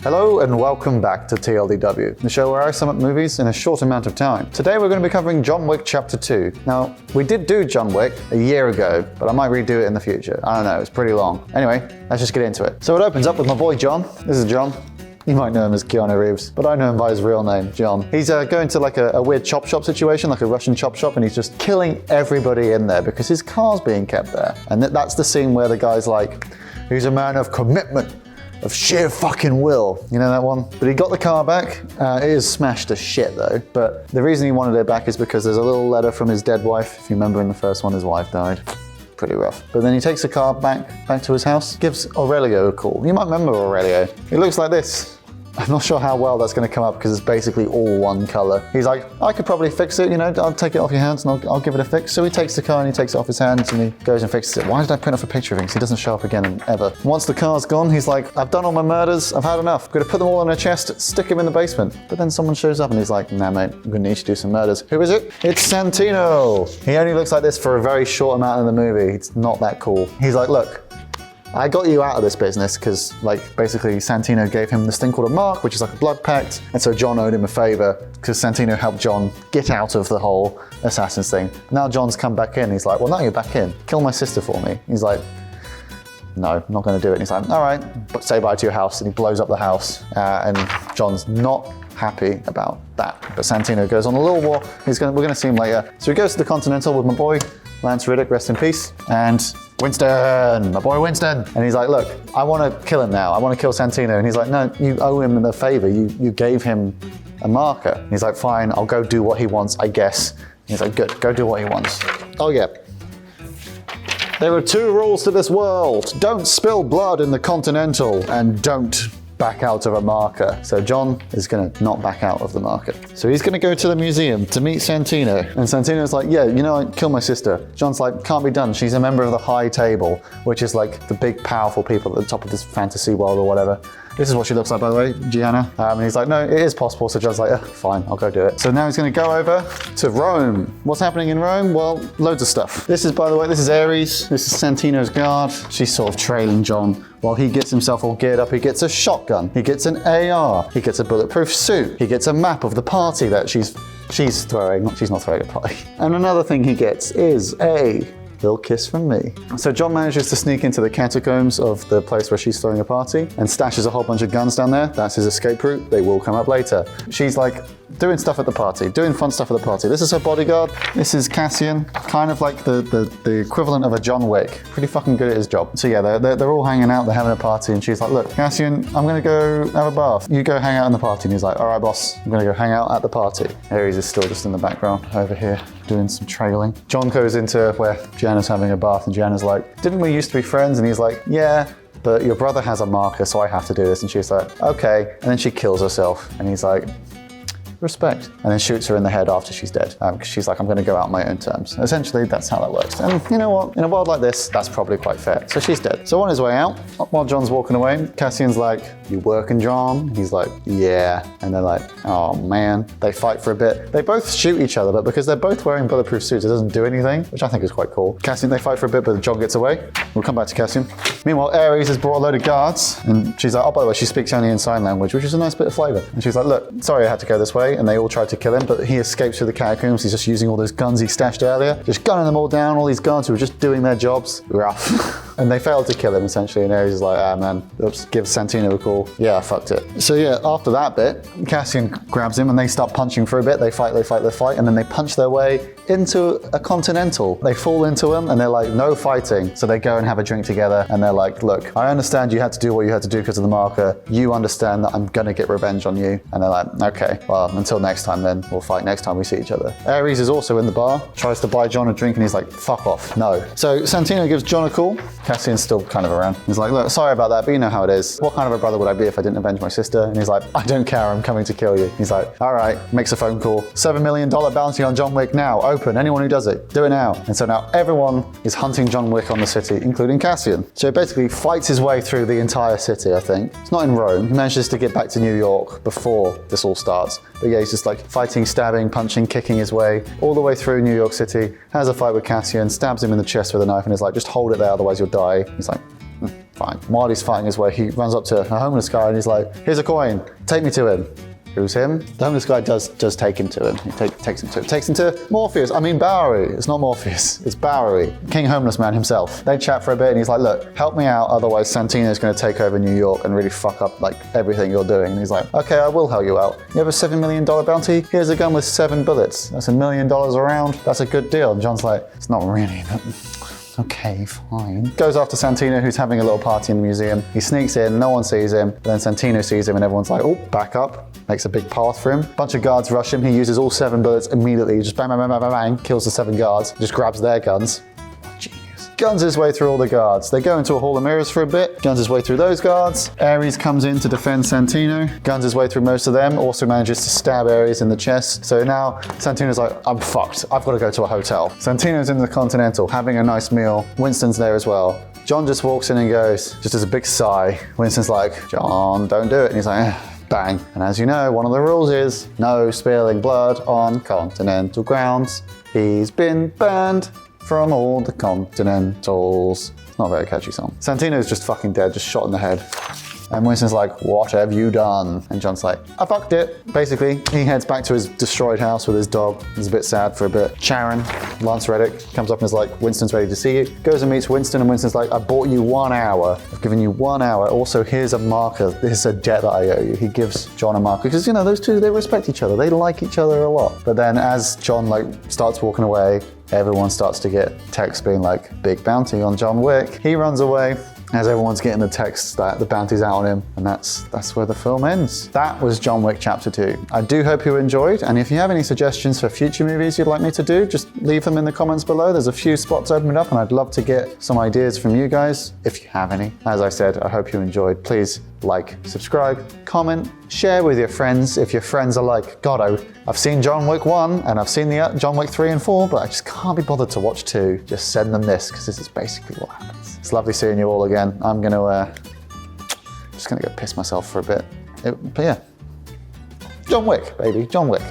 Hello and welcome back to TLDW, the show where I sum up movies in a short amount of time. Today we're going to be covering John Wick Chapter 2. Now, we did do John Wick a year ago, but I might redo it in the future. I don't know, it's pretty long. Anyway, let's just get into it. So it opens up with my boy John. This is John. You might know him as Keanu Reeves, but I know him by his real name, John. He's going to like a weird chop shop situation, like a Russian chop shop, and he's just killing everybody in there because his car's being kept there. And that's the scene where the guy's like, he's a man of commitment, of sheer fucking will. You know that one? But he got the car back. It is smashed to shit though. But the reason he wanted it back is because there's a little letter from his dead wife. If you remember in the first one, his wife died. Pretty rough. But then he takes the car back to his house, gives Aurelio a call. You might remember Aurelio. He looks like this. I'm not sure how well that's going to come up because it's basically all one color. He's like, I could probably fix it, you know, I'll take it off your hands and I'll give it a fix. So he takes the car and he takes it off his hands and he goes and fixes it. Why did I print off a picture of him? Because he doesn't show up again ever. Once the car's gone, he's like, I've done all my murders, I've had enough. I'm going to put them all in a chest, stick him in the basement. But then someone shows up and he's like, nah mate, I'm going to need you to do some murders. Who is it? It's Santino. He only looks like this for a very short amount of the movie. It's not that cool. He's like, look, I got you out of this business because, like, basically Santino gave him this thing called a mark, which is like a blood pact, and so John owed him a favor because Santino helped John get out of the whole assassins thing. Now John's come back in, he's like, well, now you're back in. Kill my sister for me. He's like, no, I'm not going to do it. And he's like, all right, but say bye to your house, and he blows up the house, and John's not happy about that. But Santino goes on a little war. We're going to see him later. So he goes to the Continental with my boy, Lance Riddick, rest in peace, and Winston, my boy Winston. And he's like, look, I want to kill him now. I want to kill Santino. And he's like, no, you owe him a favor. You gave him a marker. And he's like, fine, I'll go do what he wants, I guess. And he's like, good, go do what he wants. Oh yeah. There are two rules to this world. Don't spill blood in the Continental and don't back out of a marker. So John is gonna not back out of the marker. So he's gonna go to the museum to meet Santino. And Santino's like, yeah, you know, I killed my sister. John's like, can't be done. She's a member of the High Table, which is like the big powerful people at the top of this fantasy world or whatever. This is what she looks like, by the way, Gianna. And he's like, no, it is possible. So John's like, fine, I'll go do it. So now he's gonna go over to Rome. What's happening in Rome? Well, loads of stuff. This is, by the way, this is Ares. This is Santino's guard. She's sort of trailing John while he gets himself all geared up. He gets a shotgun. He gets an AR. He gets a bulletproof suit. He gets a map of the party that she's throwing. She's not throwing a party. And another thing he gets is a little kiss from me. So John manages to sneak into the catacombs of the place where she's throwing a party and stashes a whole bunch of guns down there. That's his escape route. They will come up later. She's like doing stuff at the party, doing fun stuff at the party. This is her bodyguard. This is Cassian, kind of like the equivalent of a John Wick. Pretty fucking good at his job. So yeah, they're all hanging out, they're having a party, and she's like, look, Cassian, I'm gonna go have a bath. You go hang out in the party. And he's like, all right, boss, I'm gonna go hang out at the party. Ares is still just in the background over here doing some trailing. John goes into where Gianna's having a bath, and Gianna's like, didn't we used to be friends? And he's like, yeah, but your brother has a marker, so I have to do this. And she's like, okay. And then she kills herself, and he's like, respect. And then shoots her in the head after she's dead. Because she's like, I'm gonna go out on my own terms. Essentially, that's how that works. And you know what? In a world like this, that's probably quite fair. So she's dead. So on his way out, while John's walking away, Cassian's like, you working, John? He's like, yeah. And they're like, oh man. They fight for a bit. They both shoot each other, but because they're both wearing bulletproof suits, it doesn't do anything, which I think is quite cool. Cassian, they fight for a bit, but John gets away. We'll come back to Cassian. Meanwhile, Ares has brought a load of guards, and she's like, oh, by the way, she speaks only in sign language, which is a nice bit of flavor. And she's like, look, sorry I had to go this way. And they all tried to kill him, but he escapes through the catacombs. He's just using all those guns he stashed earlier, just gunning them all down, all these guards who were just doing their jobs. Rough. And they failed to kill him, essentially, and Ares is like, ah man, oops, give Santino a call. Yeah, I fucked it. So yeah, after that bit, Cassian grabs him and they start punching for a bit. They fight, and then they punch their way into a Continental. They fall into him and they're like, no fighting. So they go and have a drink together and they're like, look, I understand you had to do what you had to do because of the marker. You understand that I'm gonna get revenge on you. And they're like, okay, well, until next time then, we'll fight next time we see each other. Ares is also in the bar, tries to buy John a drink and he's like, fuck off, no. So Santino gives John a call. Cassian's still kind of around. He's like, look, sorry about that, but you know how it is. What kind of a brother would I be if I didn't avenge my sister? And he's like, I don't care, I'm coming to kill you. He's like, all right, makes a phone call. $7 million bounty on John Wick now, open, anyone who does it, do it now. And so now everyone is hunting John Wick on the city, including Cassian. So he basically fights his way through the entire city, I think. It's not in Rome. He manages to get back to New York before this all starts. But yeah, he's just like fighting, stabbing, punching, kicking his way all the way through New York City, has a fight with Cassian, stabs him in the chest with a knife and is like, just hold it there, otherwise you'll die. He's like, Fine. While he's fighting his way, he runs up to a homeless guy and he's like, here's a coin, take me to him. Who's him? The homeless guy does take him to him. He takes him to Morpheus. I mean Bowery. It's not Morpheus, it's Bowery. King Homeless Man himself. They chat for a bit and he's like, look, help me out, otherwise Santino's gonna take over New York and really fuck up like everything you're doing. And he's like, okay, I will help you out. You have a $7 million bounty? Here's a gun with 7 bullets. That's $1 million a round. That's a good deal. And John's like, it's not really. Okay, fine. Goes after Santino, who's having a little party in the museum. He sneaks in, no one sees him, but then Santino sees him and everyone's like, oh, back up. Makes a big path for him. Bunch of guards rush him. He uses all 7 bullets immediately. Just bang, bang, bang, bang, bang, bang, kills the 7 guards. Just grabs their guns. Genius. Guns his way through all the guards. They go into a hall of mirrors for a bit. Guns his way through those guards. Ares comes in to defend Santino. Guns his way through most of them. Also manages to stab Ares in the chest. So now Santino's like, I'm fucked. I've got to go to a hotel. Santino's in the Continental having a nice meal. Winston's there as well. John just walks in and goes, just as a big sigh. Winston's like, John, don't do it. And he's like, bang. And as you know, one of the rules is no spilling blood on Continental grounds. He's been banned from all the Continentals. Not a very catchy song. Santino's just fucking dead, just shot in the head. And Winston's like, what have you done? And John's like, I fucked it. Basically, he heads back to his destroyed house with his dog. He's a bit sad for a bit. Sharon, Lance Reddick, comes up and is like, Winston's ready to see you. Goes and meets Winston, and Winston's like, I bought you 1 hour. I've given you 1 hour. Also, here's a marker. This is a debt that I owe you. He gives John a marker. Because, you know, those two, they respect each other. They like each other a lot. But then as John, like, starts walking away, everyone starts to get texts being like, big bounty on John Wick. He runs away. As everyone's getting the texts that the bounty's out on him, and that's where the film ends. That was John Wick Chapter 2. I do hope you enjoyed, and if you have any suggestions for future movies you'd like me to do, just leave them in the comments below. There's a few spots opened up, and I'd love to get some ideas from you guys, if you have any. As I said, I hope you enjoyed. Please like, subscribe, comment, share with your friends if your friends are like, God, I've seen John Wick 1 and I've seen the John Wick 3 and 4, but I just can't be bothered to watch 2. Just send them this, because this is basically what happens. It's lovely seeing you all again. I'm just gonna go piss myself for a bit. But yeah, John Wick, baby, John Wick.